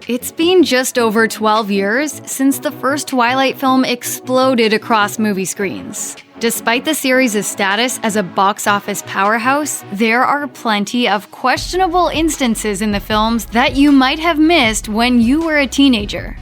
It's been just over 12 years since the first Twilight film exploded across movie screens. Despite the series' status as a box office powerhouse, there are plenty of questionable instances in the films that you might have missed when you were a teenager.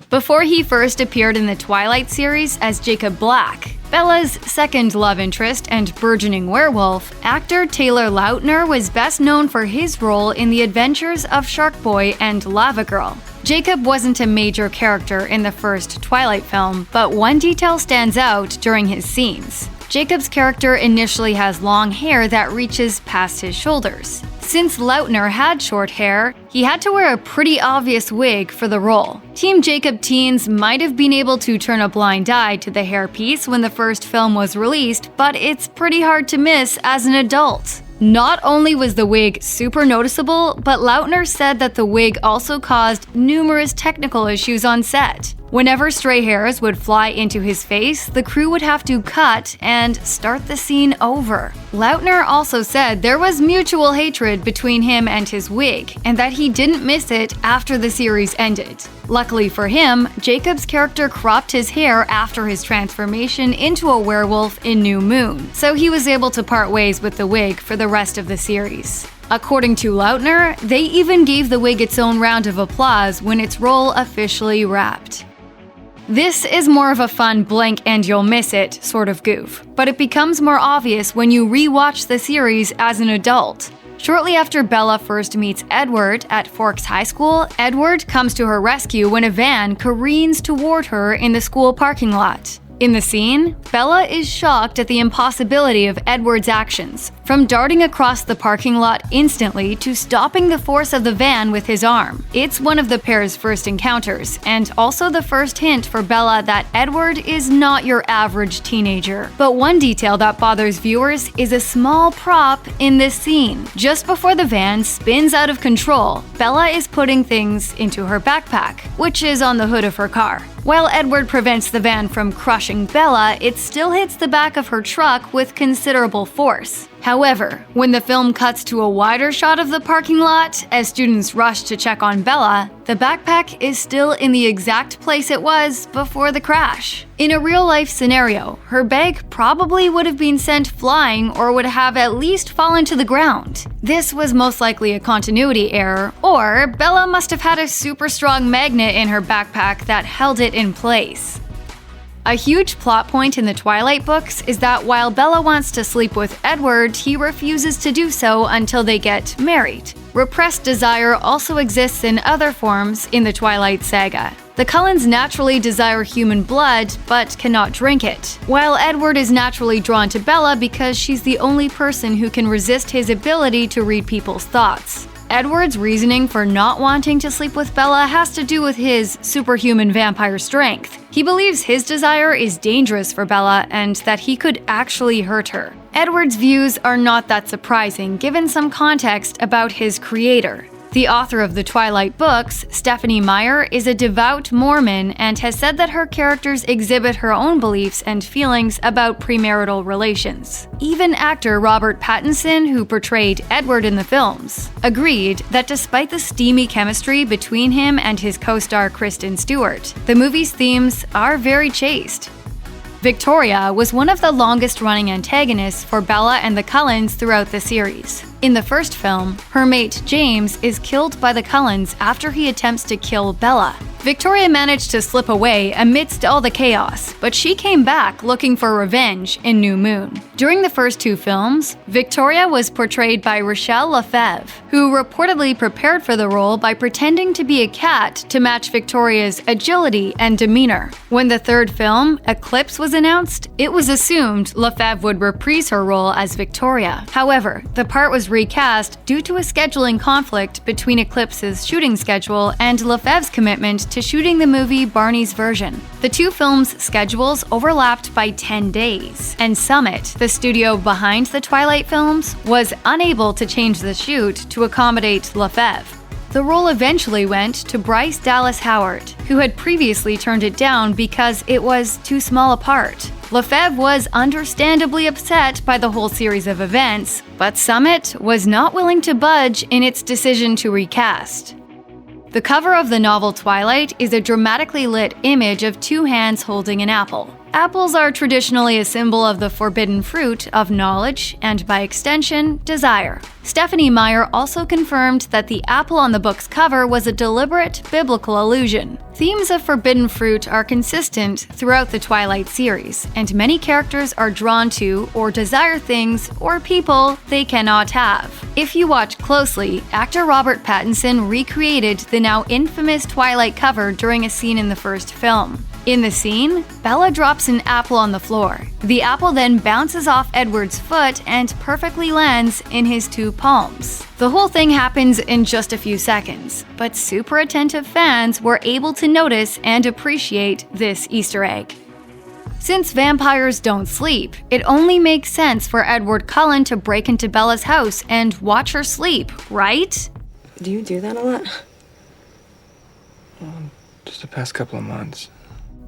Before he first appeared in the Twilight series as Jacob Black, Bella's second love interest and burgeoning werewolf, actor Taylor Lautner was best known for his role in the adventures of Shark Boy and Lava Girl. Jacob wasn't a major character in the first Twilight film, but one detail stands out during his scenes. Jacob's character initially has long hair that reaches past his shoulders. Since Lautner had short hair, he had to wear a pretty obvious wig for the role. Team Jacob teens might have been able to turn a blind eye to the hairpiece when the first film was released, but it's pretty hard to miss as an adult. Not only was the wig super noticeable, but Lautner said that the wig also caused numerous technical issues on set. Whenever stray hairs would fly into his face, the crew would have to cut and start the scene over. Lautner also said there was mutual hatred between him and his wig, and that he didn't miss it after the series ended. Luckily for him, Jacob's character cropped his hair after his transformation into a werewolf in New Moon, so he was able to part ways with the wig for the rest of the series. According to Lautner, they even gave the wig its own round of applause when its role officially wrapped. This is more of a fun blink and you'll miss it sort of goof, but it becomes more obvious when you re-watch the series as an adult. Shortly after Bella first meets Edward at Forks High School, Edward comes to her rescue when a van careens toward her in the school parking lot. In the scene, Bella is shocked at the impossibility of Edward's actions, from darting across the parking lot instantly to stopping the force of the van with his arm. It's one of the pair's first encounters, and also the first hint for Bella that Edward is not your average teenager. But one detail that bothers viewers is a small prop in this scene. Just before the van spins out of control, Bella is putting things into her backpack, which is on the hood of her car. While Edward prevents the van from crushing Bella, it still hits the back of her truck with considerable force. However, when the film cuts to a wider shot of the parking lot, as students rush to check on Bella, the backpack is still in the exact place it was before the crash. In a real-life scenario, her bag probably would have been sent flying or would have at least fallen to the ground. This was most likely a continuity error, or Bella must have had a super strong magnet in her backpack that held it in place. A huge plot point in the Twilight books is that while Bella wants to sleep with Edward, he refuses to do so until they get married. Repressed desire also exists in other forms in the Twilight saga. The Cullens naturally desire human blood, but cannot drink it, while Edward is naturally drawn to Bella because she's the only person who can resist his ability to read people's thoughts. Edward's reasoning for not wanting to sleep with Bella has to do with his superhuman vampire strength. He believes his desire is dangerous for Bella and that he could actually hurt her. Edward's views are not that surprising given some context about his creator. The author of the Twilight books, Stephenie Meyer, is a devout Mormon and has said that her characters exhibit her own beliefs and feelings about premarital relations. Even actor Robert Pattinson, who portrayed Edward in the films, agreed that despite the steamy chemistry between him and his co-star Kristen Stewart, the movie's themes are very chaste. Victoria was one of the longest-running antagonists for Bella and the Cullens throughout the series. In the first film, her mate James is killed by the Cullens after he attempts to kill Bella. Victoria managed to slip away amidst all the chaos, but she came back looking for revenge in New Moon. During the first two films, Victoria was portrayed by Rochelle Lefebvre, who reportedly prepared for the role by pretending to be a cat to match Victoria's agility and demeanor. When the third film, Eclipse, was announced, it was assumed Lefebvre would reprise her role as Victoria. However, the part was recast due to a scheduling conflict between Eclipse's shooting schedule and Lefebvre's commitment to shooting the movie Barney's version. The two films' schedules overlapped by 10 days, and Summit, the studio behind the Twilight films, was unable to change the shoot to accommodate Lefebvre. The role eventually went to Bryce Dallas Howard, who had previously turned it down because it was too small a part. Lefebvre was understandably upset by the whole series of events, but Summit was not willing to budge in its decision to recast. The cover of the novel Twilight is a dramatically lit image of two hands holding an apple. Apples are traditionally a symbol of the forbidden fruit of knowledge and, by extension, desire. Stephenie Meyer also confirmed that the apple on the book's cover was a deliberate biblical allusion. Themes of forbidden fruit are consistent throughout the Twilight series, and many characters are drawn to or desire things or people they cannot have. If you watch closely, actor Robert Pattinson recreated the now infamous Twilight cover during a scene in the first film. In the scene, Bella drops an apple on the floor. The apple then bounces off Edward's foot and perfectly lands in his two palms. The whole thing happens in just a few seconds, but super attentive fans were able to notice and appreciate this Easter egg. Since vampires don't sleep, it only makes sense for Edward Cullen to break into Bella's house and watch her sleep, right? Do you do that a lot? Well, just the past couple of months.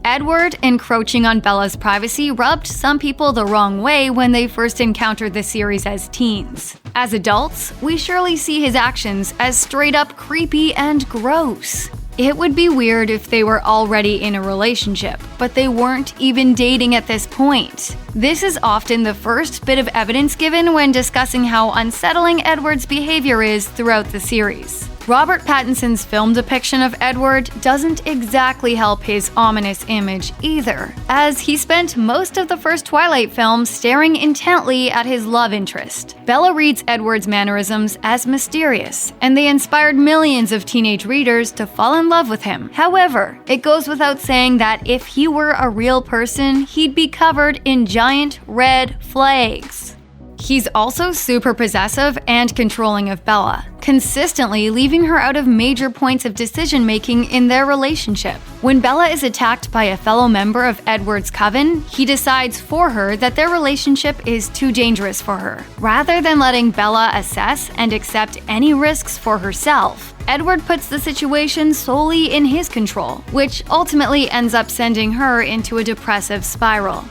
Edward encroaching on Bella's privacy rubbed some people the wrong way when they first encountered the series as teens. As adults, we surely see his actions as straight up creepy and gross. It would be weird if they were already in a relationship, but they weren't even dating at this point. This is often the first bit of evidence given when discussing how unsettling Edward's behavior is throughout the series. Robert Pattinson's film depiction of Edward doesn't exactly help his ominous image either, as he spent most of the first Twilight film staring intently at his love interest. Bella reads Edward's mannerisms as mysterious, and they inspired millions of teenage readers to fall in love with him. However, it goes without saying that if he were a real person, he'd be covered in giant red flags. He's also super possessive and controlling of Bella, consistently leaving her out of major points of decision-making in their relationship. When Bella is attacked by a fellow member of Edward's coven, he decides for her that their relationship is too dangerous for her. Rather than letting Bella assess and accept any risks for herself, Edward puts the situation solely in his control, which ultimately ends up sending her into a depressive spiral.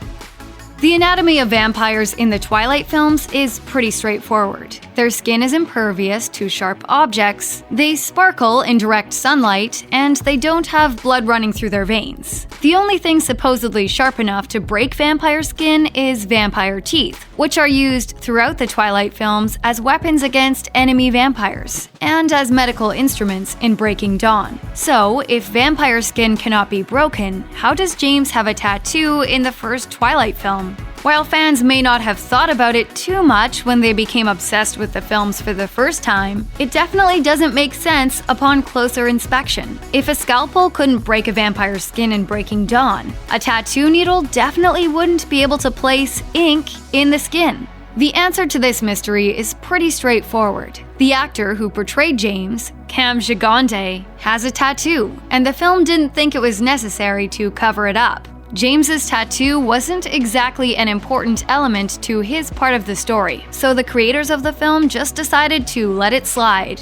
The anatomy of vampires in the Twilight films is pretty straightforward. Their skin is impervious to sharp objects, they sparkle in direct sunlight, and they don't have blood running through their veins. The only thing supposedly sharp enough to break vampire skin is vampire teeth, which are used throughout the Twilight films as weapons against enemy vampires, and as medical instruments in Breaking Dawn. So, if vampire skin cannot be broken, how does James have a tattoo in the first Twilight film? While fans may not have thought about it too much when they became obsessed with the films for the first time, it definitely doesn't make sense upon closer inspection. If a scalpel couldn't break a vampire's skin in Breaking Dawn, a tattoo needle definitely wouldn't be able to place ink in the skin. The answer to this mystery is pretty straightforward. The actor who portrayed James, Cam Gigandet, has a tattoo, and the film didn't think it was necessary to cover it up. James's tattoo wasn't exactly an important element to his part of the story, so the creators of the film just decided to let it slide.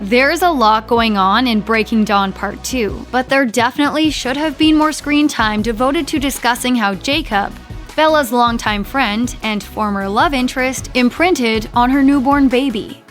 There's a lot going on in Breaking Dawn Part 2, but there definitely should have been more screen time devoted to discussing how Jacob, Bella's longtime friend and former love interest, imprinted on her newborn baby.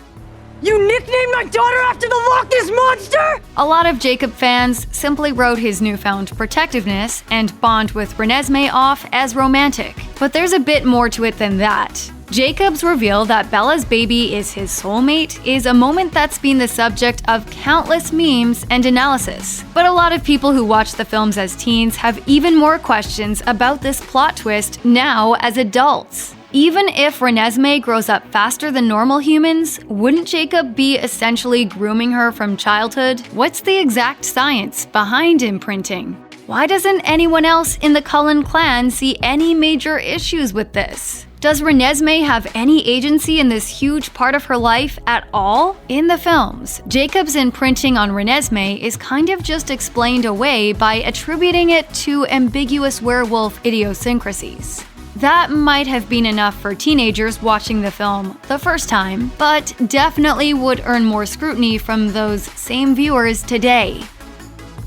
You nicknamed my daughter after the Loch Ness Monster?! A lot of Jacob fans simply wrote his newfound protectiveness and bond with Renesmee off as romantic, but there's a bit more to it than that. Jacob's reveal that Bella's baby is his soulmate is a moment that's been the subject of countless memes and analysis. But a lot of people who watched the films as teens have even more questions about this plot twist now as adults. Even if Renesmee grows up faster than normal humans, wouldn't Jacob be essentially grooming her from childhood? What's the exact science behind imprinting? Why doesn't anyone else in the Cullen clan see any major issues with this? Does Renesmee have any agency in this huge part of her life at all? In the films, Jacob's imprinting on Renesmee is kind of just explained away by attributing it to ambiguous werewolf idiosyncrasies. That might have been enough for teenagers watching the film the first time, but definitely would earn more scrutiny from those same viewers today.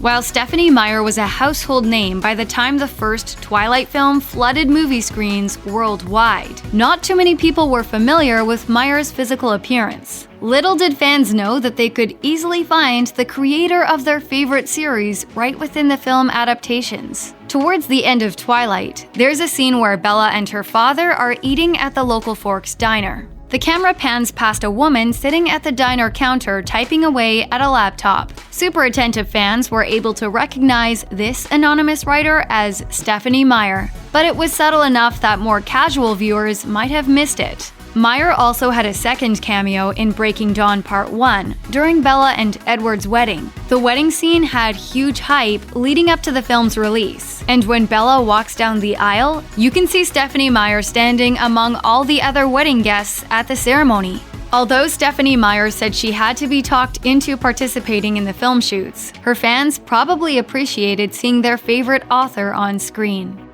While Stephenie Meyer was a household name by the time the first Twilight film flooded movie screens worldwide, not too many people were familiar with Meyer's physical appearance. Little did fans know that they could easily find the creator of their favorite series right within the film adaptations. Towards the end of Twilight, there's a scene where Bella and her father are eating at the local Forks diner. The camera pans past a woman sitting at the diner counter typing away at a laptop. Super attentive fans were able to recognize this anonymous writer as Stephenie Meyer, but it was subtle enough that more casual viewers might have missed it. Meyer also had a second cameo in Breaking Dawn Part 1 during Bella and Edward's wedding. The wedding scene had huge hype leading up to the film's release, and when Bella walks down the aisle, you can see Stephenie Meyer standing among all the other wedding guests at the ceremony. Although Stephenie Meyer said she had to be talked into participating in the film shoots, her fans probably appreciated seeing their favorite author on screen.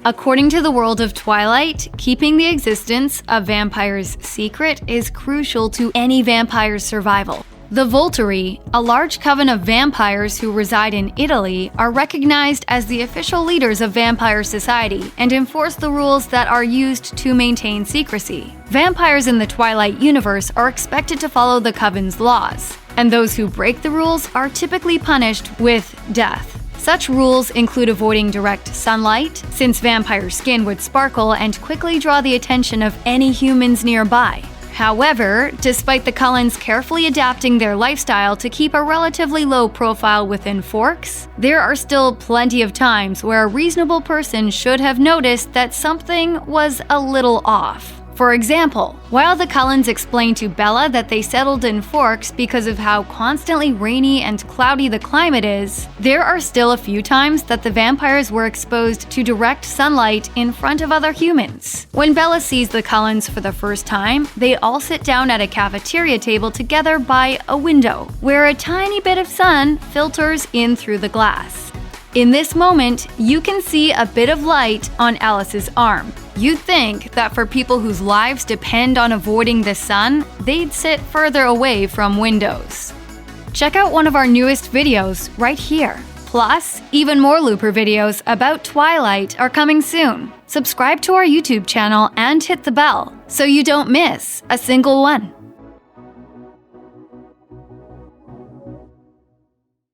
According to the world of Twilight, keeping the existence of vampires secret is crucial to any vampire's survival. The Volturi, a large coven of vampires who reside in Italy, are recognized as the official leaders of vampire society and enforce the rules that are used to maintain secrecy. Vampires in the Twilight universe are expected to follow the coven's laws, and those who break the rules are typically punished with death. Such rules include avoiding direct sunlight, since vampire skin would sparkle and quickly draw the attention of any humans nearby. However, despite the Cullens carefully adapting their lifestyle to keep a relatively low profile within Forks, there are still plenty of times where a reasonable person should have noticed that something was a little off. For example, while the Cullens explain to Bella that they settled in Forks because of how constantly rainy and cloudy the climate is, there are still a few times that the vampires were exposed to direct sunlight in front of other humans. When Bella sees the Cullens for the first time, they all sit down at a cafeteria table together by a window, where a tiny bit of sun filters in through the glass. In this moment, you can see a bit of light on Alice's arm. You'd think that for people whose lives depend on avoiding the sun, they'd sit further away from windows. Check out one of our newest videos right here. Plus, even more Looper videos about Twilight are coming soon. Subscribe to our YouTube channel and hit the bell so you don't miss a single one.